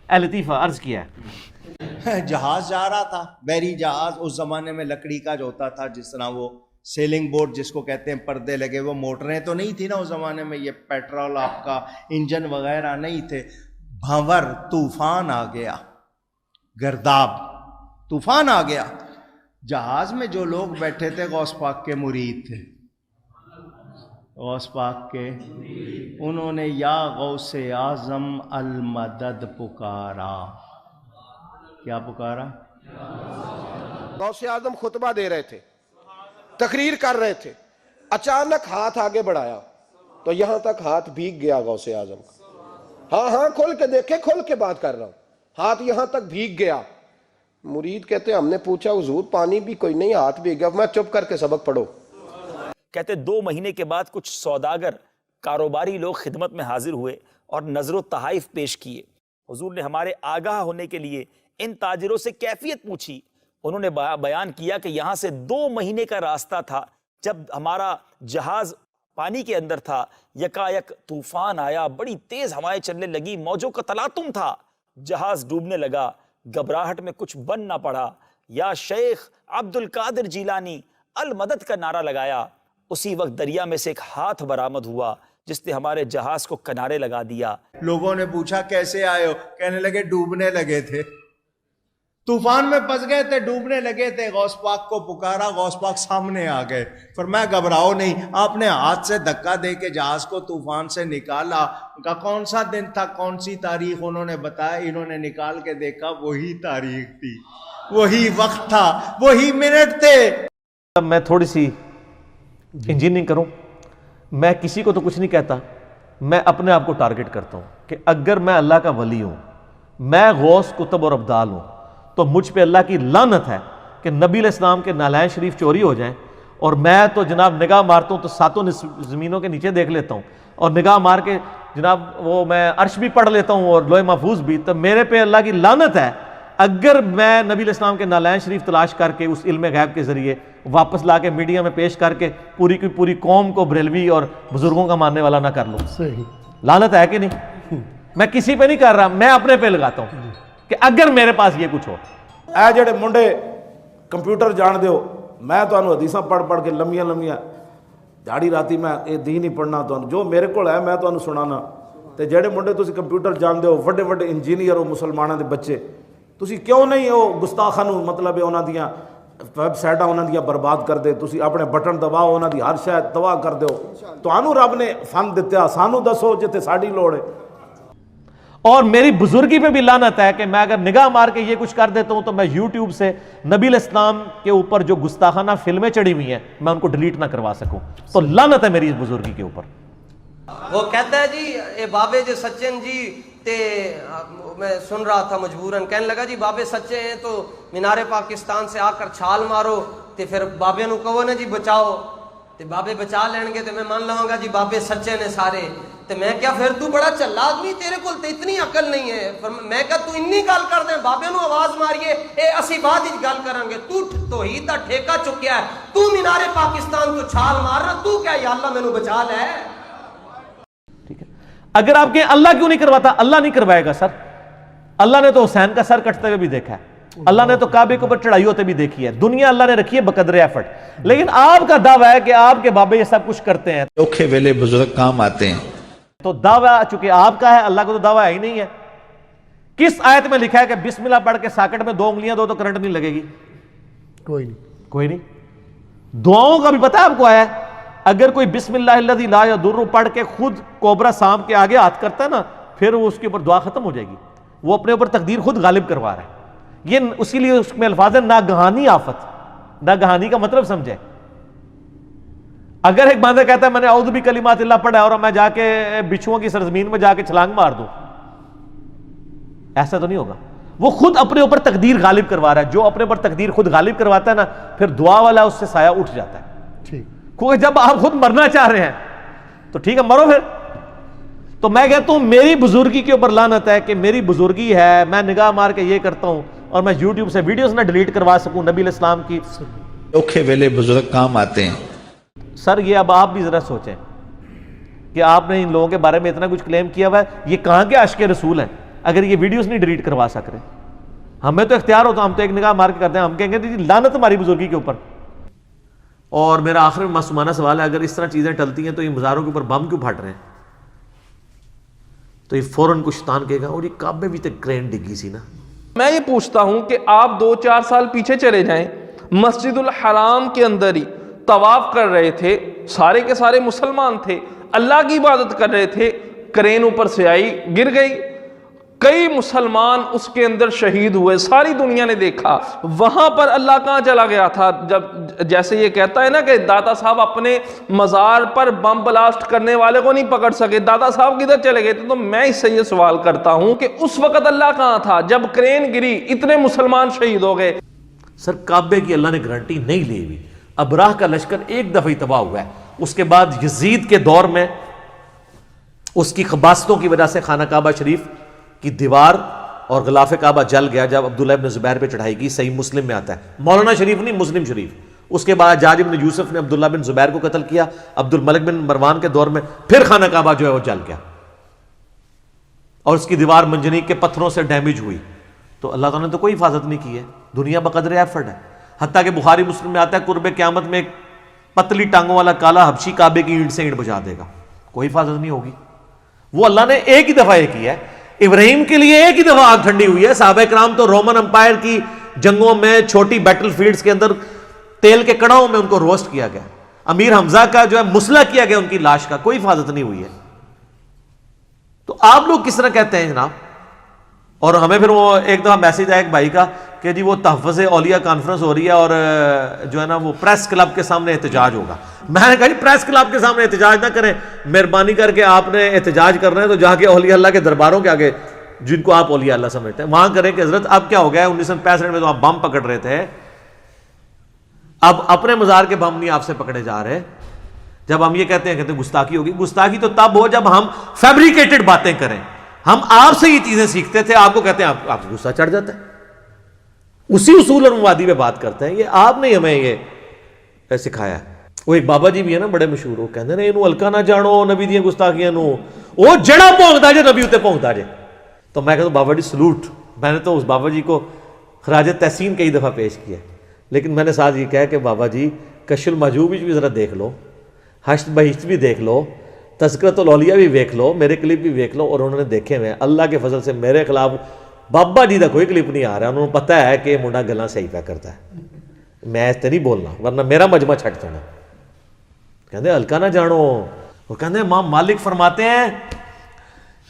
اے لطیفہ عرض کیا ہے جہاز جا رہا تھا، بحری جہاز، اس زمانے میں لکڑی کا جو ہوتا تھا، جس طرح وہ سیلنگ بورڈ جس کو کہتے ہیں، پردے لگے، وہ موٹریں تو نہیں تھی نا اس زمانے میں، یہ پیٹرول آپ کا انجن وغیرہ نہیں تھے. بھنور طوفان آ گیا، گرداب طوفان آ گیا. جہاز میں جو لوگ بیٹھے تھے غوث پاک کے مرید تھے، غوث پاک کے، انہوں نے یا غوث اعظم المدد پکارا. کیا پکارا؟ غوث اعظم خطبہ دے رہے تھے، تقریر کر رہے تھے، اچانک ہاتھ آگے بڑھایا تو یہاں تک ہاتھ بھیگ گیا غوث اعظم کا. ہاں کھول کے دیکھے، کھول کے بات کر رہا ہوں، ہاتھ یہاں تک بھیگ گیا. مرید کہتے ہم نے پوچھا حضور پانی بھی کوئی نہیں، ہاتھ بھیگ گیا. میں چپ کر کے سبق پڑھو. کہتے 2 مہینے کے بعد کچھ سوداگر کاروباری لوگ خدمت میں حاضر ہوئے اور نظر و تحائف پیش کیے. حضور نے ہمارے آگاہ ہونے کے لیے ان تاجروں سے کیفیت پوچھی. انہوں نے بیان کیا کہ یہاں سے 2 مہینے کا راستہ تھا. جب ہمارا جہاز پانی کے اندر تھا، یکایک طوفان آیا، بڑی تیز ہوائیں چلنے لگی، موجوں کا تلاطم تھا، جہاز ڈوبنے لگا. گھبراہٹ میں کچھ بن نہ پڑا، یا شیخ عبد القادر جیلانی المدد کا نعرہ لگایا. اسی وقت دریا میں سے ایک ہاتھ برآمد ہوا جس نے ہمارے جہاز کو کنارے لگا دیا. لوگوں نے پوچھا کیسے آئے ہو؟ کہنے لگے ڈوبنے لگے تھے، طوفان میں پھنس گئے تھے، ڈوبنے لگے تھے. غوث پاک کو پکارا، غوث پاک سامنے آ گئے. فرمایا گھبراؤ نہیں. آپ نے ہاتھ سے دھکا دے کے جہاز کو طوفان سے نکالا. کا کون سا دن تھا، کون سی تاریخ؟ انہوں نے بتایا. انہوں نے نکال کے دیکھا، وہی تاریخ تھی، وہی وقت تھا، وہی منٹ تھے. میں تھوڑی سی انجینئرنگ کروں، میں کسی کو تو کچھ نہیں کہتا، میں اپنے آپ کو ٹارگٹ کرتا ہوں کہ اگر میں اللہ کا ولی ہوں، میں غوث کتب اور ابدال ہوں، تو مجھ پہ اللہ کی لعنت ہے کہ نبی علیہ السلام کے نالین شریف چوری ہو جائیں، اور میں تو جناب نگاہ مارتا ہوں تو 7 زمینوں کے نیچے دیکھ لیتا ہوں، اور نگاہ مار کے جناب وہ میں عرش بھی پڑھ لیتا ہوں اور لوح محفوظ بھی. تو میرے پہ اللہ کی لعنت ہے اگر میں نبی علیہ السلام کے نالین شریف تلاش کر کے اس علم غیب کے ذریعے واپس لا کے میڈیا میں پیش کر کے پوری کی پوری قوم کو بریلوی اور بزرگوں کا ماننے والا نہ کر لوں. صحیح لعنت ہے کہ نہیں؟ میں کسی پہ نہیں کر رہا، میں اپنے پہ لگاتا ہوں کہ اگر میرے پاس یہ کچھ ہو. اے جڑے منڈے کمپیوٹر جان دیو، میں تو حدیثاں پڑھ کے لمبیاں دیہڑی راتی میں یہ دین ہی پڑھنا، تو جو میرے کو ہے میں تو سنانا. تے جڑے منڈے تسی کمپیوٹر جان دیو، وڈے وڈے انجینئر ہو مسلمانوں دے بچے، تسی کیوں نہیں ہو گستاخاں نو مطلب انہاں دیاں ویب سائٹاں انہاں دیاں برباد کر دے؟ تسی اپنے بٹن دباؤ، انہاں دی ہر شے تباہ کر دیو. تانوں رب نے فن دتا، سانو دسو جتے ساڈی لوڑ ہے. اور میری بزرگی پہ بھی لعنت ہے کہ میں اگر نگاہ مار کے یہ کچھ کر دیتا ہوں تو میں یوٹیوب سے نبی علیہ السلام کے اوپر جو گستاخانہ فلمیں چڑھی ہوئی ہیں میں ان کو ڈیلیٹ نہ کروا سکوں. تو لعنت ہے میری اس بزرگی کے اوپر. وہ کہتا ہے جی اے بابے جو سچے ہیں جی، تے میں سن رہا تھا مجبوراً، کہنے لگا جی بابے سچے ہیں تو مینار پاکستان سے آ کر چھال مارو، تے پھر بابے نو کہو نا جی بچاؤ، تے بابے بچا لین گے تے میں مان لواں گا جی بابے سچے نے سارے. تے میں کیا پھر تو بڑا چلا آدمی، تیرے کول تے اتنی عقل نہیں ہے. میں کہا تو انی گل کر دیں، بابے نو آواز ماریے اے اسی بعد ہی گل کریں گے. تو توحید دا ٹھیکہ چکیا ہے، تو مینار پاکستان تو چھال مار رہا، تو کیا یا اللہ مینوں بچا لے. ٹھیک ہے، اگر آپ کے اللہ کیوں نہیں کرواتا؟ اللہ نہیں کروائے گا سر. اللہ نے تو حسین کا سر کٹتے ہوئے بھی دیکھا ہے، اللہ نے تو کعبے کے اوپر چڑھائی ہوتے بھی دیکھی ہے. دنیا اللہ نے رکھی ہے بقدر ایفرٹ. لیکن آپ کا دعویٰ ہے کہ آپ کے بابے یہ سب کچھ کرتے ہیں، اوکھے ویلے بزرگ کام آتے ہیں. تو دعویٰ چونکہ آپ کا ہے، اللہ کو تو دعویٰ ہے ہی نہیں ہے. کس آیت میں لکھا ہے کہ بسم اللہ پڑھ کے ساکٹ میں 2 انگلیاں دو تو کرنٹ نہیں لگے گی؟ کوئی نہیں. دعاؤں کا بھی پتہ ہے آپ کو آیا ہے، اگر کوئی بسم اللہ الذی لا یضر پڑھ کے خود کوبرا سانپ کے آگے ہاتھ کرتا ہے نا، پھر وہ اس کے اوپر دعا ختم ہو جائے گی. وہ اپنے اوپر تقدیر خود غالب کروا رہا ہے. یہ اسی لیے اس میں الفاظ ہے ناگہانی آفت. ناگہانی کا مطلب سمجھے. اگر ایک بندہ کہتا ہے میں نے اعوذ بکلمات اللہ پڑھا ہے اور میں جا کے بچھوؤں کی سرزمین میں جا کے چھلانگ مار دوں، ایسا تو نہیں ہوگا. وہ خود اپنے اوپر تقدیر غالب کروا رہا ہے. جو اپنے اوپر تقدیر خود غالب کرواتا ہے نا، پھر دعا والا اس سے سایہ اٹھ جاتا ہے. کیونکہ جب آپ خود مرنا چاہ رہے ہیں تو ٹھیک ہے مرو پھر. تو میں کہتا ہوں میری بزرگی کے اوپر لعنت ہے کہ میری بزرگی ہے، میں نگاہ مار کے یہ کرتا ہوں اور میں یوٹیوب سے ویڈیوز نہ ڈیلیٹ کروا سکوں نبی علیہ السلام کی. اوکھے ویلے بزرگ کام آتے ہیں. سر یہ اب آپ بھی ذرا سوچیں کہ آپ نے ان لوگوں کے بارے میں اتنا کچھ کلیم کیا ہوا ہے، یہ کہاں کے عاشق رسول ہیں؟ اگر یہ ویڈیوز نہیں ڈیلیٹ کروا سک رہے. ہمیں تو اختیار ہوتا, ہم تو ایک نگاہ مار کے کرتے ہیں, ہم کہیں گے جی لعنت ہماری بزرگی کے اوپر. اور میرا آخر میں معصومانہ سوال ہے, اگر اس طرح چیزیں ٹلتی ہیں تو یہ مزاروں کے اوپر بم کیوں پھٹ رہے ہیں؟ تو یہ فوراً کچھ شیطان کہے گا اور یہ کعبے بھی تک کرین ڈگی سی نا. میں یہ پوچھتا ہوں کہ آپ 2-4 سال پیچھے چلے جائیں, مسجد الحرام کے اندر ہی طواف کر رہے تھے, سارے کے سارے مسلمان تھے, اللہ کی عبادت کر رہے تھے, کرین اوپر سے آئی, گر گئی, کئی مسلمان اس کے اندر شہید ہوئے, ساری دنیا نے دیکھا. وہاں پر اللہ کہاں چلا گیا تھا؟ جب جیسے یہ کہتا ہے نا کہ داتا صاحب اپنے مزار پر بم بلاسٹ کرنے والے کو نہیں پکڑ سکے, داتا صاحب کدھر چلے گئے تھے؟ تو میں اس سے یہ سوال کرتا ہوں کہ اس وقت اللہ کہاں تھا جب کرین گری, اتنے مسلمان شہید ہو گئے؟ سر کعبے کی اللہ نے گارنٹی نہیں لی ہوئی. ابراہ کا لشکر ایک دفعہ ہی تباہ ہوا ہے, اس کے بعد یزید کے دور میں اس کی خباستوں کی وجہ سے خانہ کعبہ شریف کی دیوار اور غلاف کعبہ جل گیا جب عبداللہ ابن زبیر پہ چڑھائی کی. صحیح مسلم میں آتا ہے, مولانا شریف نہیں, مسلم شریف. اس کے بعد حجاج بن یوسف نے عبداللہ بن زبیر کو قتل کیا, عبد الملک بن مروان کے دور میں پھر خانہ کعبہ جو ہے وہ جل گیا اور اس کی دیوار منجنیق کے پتھروں سے ڈیمیج ہوئی. تو اللہ تعالیٰ نے تو کوئی حفاظت نہیں کی ہے, دنیا بقدر ایفرٹ ہے. حتیٰ کہ بخاری مسلم میں آتا ہے قرب قیامت میں ایک پتلی ٹانگوں والا کالا حبشی کعبے کی اینٹ سے اینٹ بجا دے گا, کوئی حفاظت نہیں ہوگی. وہ اللہ نے ایک ہی دفعہ یہ کیا ہے. ابراہیم کے لیے ایک ہی دفعہ آگ ٹھنڈی ہوئی ہے. صحابہ کرام تو رومن امپائر کی جنگوں میں چھوٹی بیٹل فیلڈز کے اندر تیل کے کڑاؤں میں ان کو روسٹ کیا گیا. امیر حمزہ کا جو ہے مسلح کیا گیا ان کی لاش کا, کوئی حفاظت نہیں ہوئی ہے. تو آپ لوگ کس طرح کہتے ہیں جناب؟ اور ہمیں پھر وہ ایک دفعہ میسج آیا ایک بھائی کا کہ جی وہ تحفظ اولیاء کانفرنس ہو رہی ہے اور جو ہے نا وہ پریس کلب کے سامنے احتجاج ہوگا. میں نے کہا جی پریس کلب کے سامنے احتجاج نہ کریں, مہربانی کر کے آپ نے احتجاج کرنا ہے تو جا کے اولیاء اللہ کے درباروں کے آگے جن کو آپ اولیاء اللہ سمجھتے ہیں وہاں کریں کہ حضرت اب کیا ہو گیا ہے, 1965 میں تو آپ بم پکڑ رہے تھے, اب اپنے مزار کے بم نہیں آپ سے پکڑے جا رہے. جب ہم یہ کہتے ہیں گستاخی ہوگی, گستاخی تو تب ہو جب ہم فیبریکیٹڈ باتیں کریں. ہم آپ سے یہ چیزیں سیکھتے تھے, آپ کو کہتے ہیں آپ کو غصہ چڑھ جاتا ہے, اسی اصول اور مبادی پہ بات کرتے ہیں. یہ آپ نے ہمیں یہ سکھایا. وہ ایک بابا جی بھی ہے نا بڑے مشہور, وہ کہتے ہیں انہوں ہلکا نہ جانو نبی دیاں گستاخیاں نو, وہ جڑا پونکتا جے نبی اتنے پونکتا جے. تو میں کہتا ہوں بابا جی سلوٹ. میں نے تو اس بابا جی کو خراج تحسین کئی دفعہ پیش کیا, لیکن میں نے ساتھ یہ کہا کہ بابا جی کشف المحجوب بھی ذرا دیکھ لو, حشر بہشت بھی دیکھ لو, تذکرۃ الاولیاء بھی دیکھ لو, میرے کلپ بھی دیکھ لو. اور انہوں نے دیکھے ہوئے, اللہ کے فضل سے میرے خلاف بابا جی کا کوئی کلپ نہیں آ رہا. انہوں نے پتہ ہے کہ منڈا گلاں صحیح پہ کرتا ہے, میں اس تے نہیں بولنا ورنہ میرا مجمع چھٹ جانا. کہتے ہلکا نہ جانو. وہ کہتے ہیں امام مالک فرماتے ہیں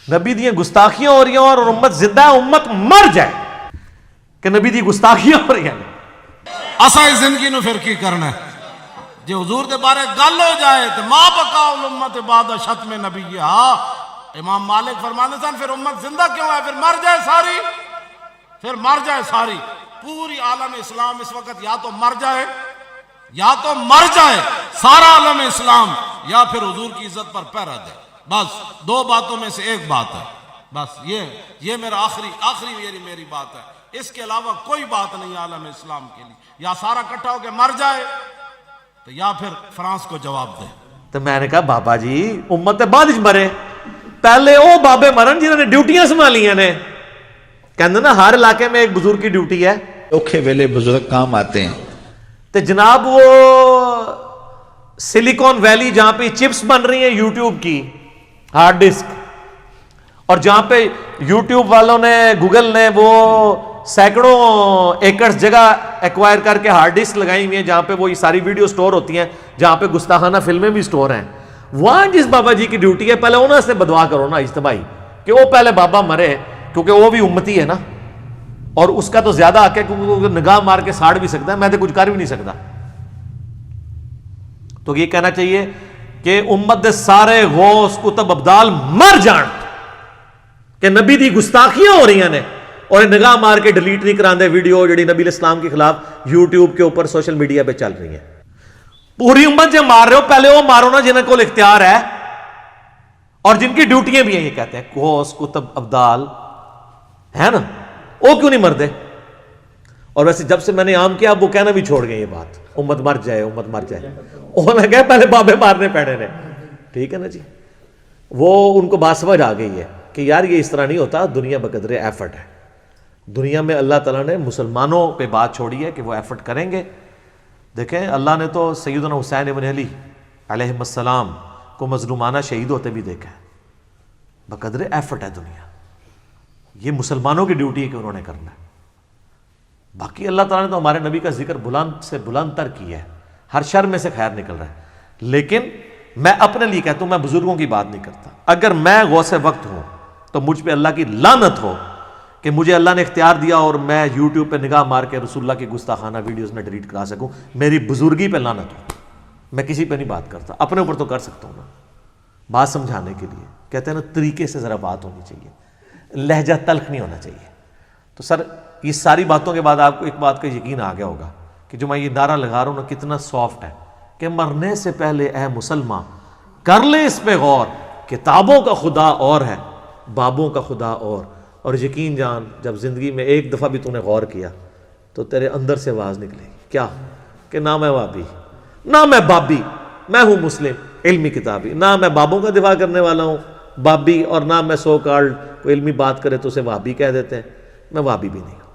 نبی دی گستاخیاں ہو رہی ہیں اور امت زندہ ہے, امت مر جائے کہ نبی دی گستاخیاں ہو رہی ہیں. اسا زندگی نو پھر کی کرنا ہے جے حضور دے بارے گل ہو جائے تو ما بقا الامت بعد ختم نبی. امام مالک فرماتے سن پھر امت زندہ کیوں ہے, پھر مر جائے ساری, پھر مر جائے ساری. پوری عالم اسلام اس وقت یا تو مر جائے, یا تو مر جائے سارا عالم اسلام, یا پھر حضور کی عزت پر پہرا دے. بس دو باتوں میں سے ایک بات ہے. بس یہ میرا آخری میری بات ہے. اس کے علاوہ کوئی بات نہیں عالم اسلام کے لیے. یا سارا کٹھا ہو کے مر جائے تو یا پھر فرانس کو جواب دے. تو میں نے کہا بابا جی امت بعد مرے, پہلے وہ بابے مرن جنہوں نے ڈیوٹیاں سنبھالیاں نے. کہتے نا ہر علاقے میں ایک بزرگ کی ڈیوٹی ہے, اوکھے ویلے بزرگ کام آتے ہیں. تو جناب وہ سلیکون ویلی جہاں پہ چپس بن رہی ہیں یوٹیوب کی ہارڈ ڈسک, اور جہاں پہ یوٹیوب والوں نے گوگل نے وہ سینکڑوں ایکڑز جگہ ایکوائر کر کے ہارڈ ڈسک لگائی ہوئی ہیں جہاں پہ وہ یہ ساری ویڈیو سٹور ہوتی ہیں, جہاں پہ گستاخانہ فلمیں بھی سٹور ہیں, وہاں جس بابا جی کی ڈیوٹی ہے پہلے انہوں سے بدعا کرو نا اجتماعی کہ وہ پہلے بابا مرے, کیونکہ وہ بھی امتی ہے نا, اور اس کا تو زیادہ حق ہے کیونکہ وہ نگاہ مار کے ساڑ بھی سکتا ہے, میں تو کچھ کر بھی نہیں سکتا. تو یہ کہنا چاہیے کہ امت دے سارے غوث کتب ابدال مر جان کہ نبی دی گستاخیاں ہو رہی ہیں, اور نگاہ مار کے ڈیلیٹ نہیں کراندے ویڈیو جڑی نبی الاسلام کے خلاف یوٹیوب کے اوپر سوشل میڈیا پہ چل رہی ہیں. پوری امت جو مار رہے ہو پہلے وہ مارو نا جنہیں کو اختیار ہے اور جن کی ڈیوٹیاں بھی ہیں. یہ کہتے ہیں غوث کتب ابدال ہے نا, وہ کیوں نہیں مردے؟ اور ویسے جب سے میں نے عام کیا اب وہ کہنا بھی چھوڑ گئے یہ بات, امت مر جائے امت مر جائے. انہوں نے کہا پہلے بابے مارنے پڑے نے. ٹھیک ہے نا جی, وہ ان کو بات سمجھ آ گئی ہے کہ یار یہ اس طرح نہیں ہوتا، دنیا بقدر ایفرٹ ہے. دنیا میں اللہ تعالیٰ نے مسلمانوں پہ بات چھوڑی ہے کہ وہ ایفرٹ کریں گے. دیکھیں اللہ نے تو سیدنا حسین ابن علی علیہ السلام کو مظلومانہ شہید ہوتے بھی دیکھا ہے. بقدر ایفرٹ ہے دنیا. یہ مسلمانوں کی ڈیوٹی ہے کہ انہوں نے کرنا ہے. باقی اللہ تعالیٰ نے تو ہمارے نبی کا ذکر بلند سے بلند تر کیا ہے، ہر شر میں سے خیر نکل رہا ہے. لیکن میں اپنے لیے کہتا ہوں، میں بزرگوں کی بات نہیں کرتا. اگر میں غوث وقت ہوں تو مجھ پہ اللہ کی لعنت ہو کہ مجھے اللہ نے اختیار دیا اور میں یوٹیوب پہ نگاہ مار کے رسول اللہ کی گستاخانہ ویڈیوز میں ڈیلیٹ کرا سکوں. میری بزرگی پہ لعنت ہو. میں کسی پہ نہیں بات کرتا، اپنے اوپر تو کر سکتا ہوں نا، بات سمجھانے کے لیے. کہتے ہیں نا طریقے سے ذرا بات ہونی چاہیے، لہجہ تلخ نہیں ہونا چاہیے. تو سر یہ ساری باتوں کے بعد آپ کو ایک بات کا یقین آ گیا ہوگا کہ جو میں یہ نعرہ لگا رہا ہوں نا کتنا سافٹ ہے، کہ مرنے سے پہلے اے مسلمان کر لے اس پہ غور، کتابوں کا خدا اور ہے، بابوں کا خدا اور یقین جان جب زندگی میں ایک دفعہ بھی تو نے غور کیا تو تیرے اندر سے آواز نکلے گی. کیا؟ کہ نہ میں وابی، نہ میں بابی، میں ہوں مسلم علمی کتابی. نہ میں بابوں کا دفاع کرنے والا ہوں بابی، اور نہ میں سو کالڈ کوئی علمی بات کرے تو اسے وابی کہہ دیتے ہیں. میں وابی بھی نہیں ہوں.